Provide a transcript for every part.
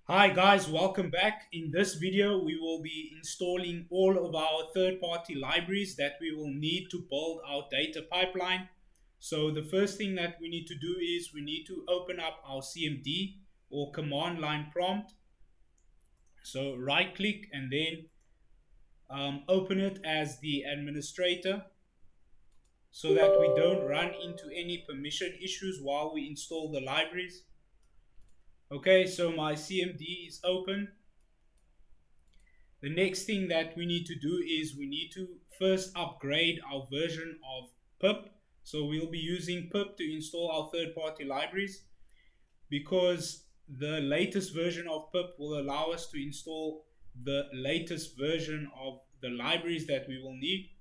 Hi guys, welcome back. In this video, we will be installing all of our third-party libraries that we will need to build our data pipeline. So the first thing that we need to do is we need to open up our CMD or command line prompt. So right click and then open it as the administrator so that we don't run into any permission issues while we install the libraries. Okay, so my CMD is open. The next thing that we need to do is we need to first upgrade our version of pip. So we'll be using pip to install our third-party libraries because the latest version of pip will allow us to install the latest version of the libraries that we will need.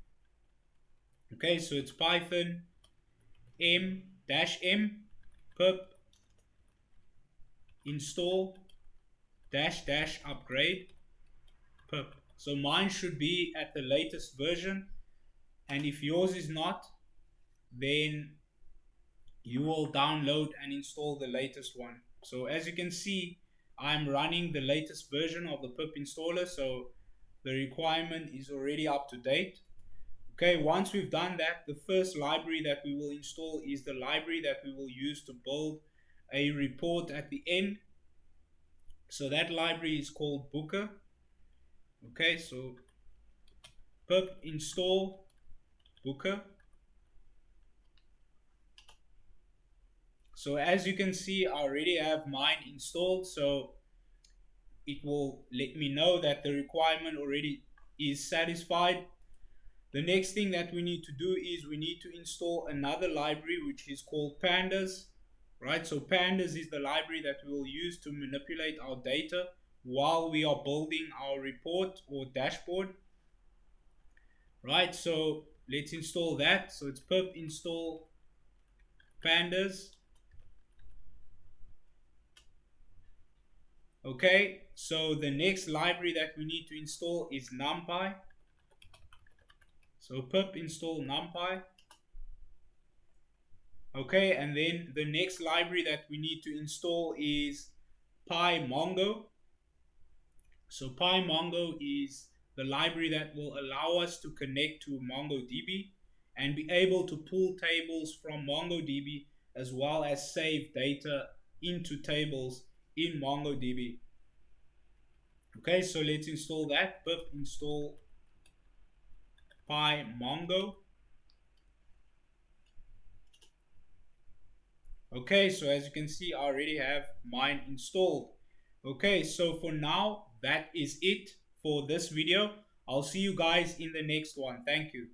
Okay, so it's Python m-m pip install upgrade pip. So mine should be at the latest version, and if yours is not, then you will download and install the latest one. So as you can see, I'm running the latest version of the pip installer, so the requirement is already up to date. Okay, once we've done that, the first library that we will install is the library that we will use to build a report at the end. So that library is called Booker. Okay, so pip install Booker. So as you can see, I already have mine installed, so it will let me know that the requirement already is satisfied. The next thing that we need to do is we need to install another library which is called pandas, right? So pandas is the library that we will use to manipulate our data while we are building our report or dashboard, right? So let's install that. So it's pip install pandas. Okay, so the next library that we need to install is NumPy. So pip install NumPy. Okay, and then the next library that we need to install is PyMongo. So PyMongo is the library that will allow us to connect to MongoDB and be able to pull tables from MongoDB as well as save data into tables in MongoDB. Okay, so let's install that. Pip install PyMongo. Okay, so as you can see, I already have mine installed. Okay, so for now, that is it for this video. I'll see you guys in the next one. Thank you.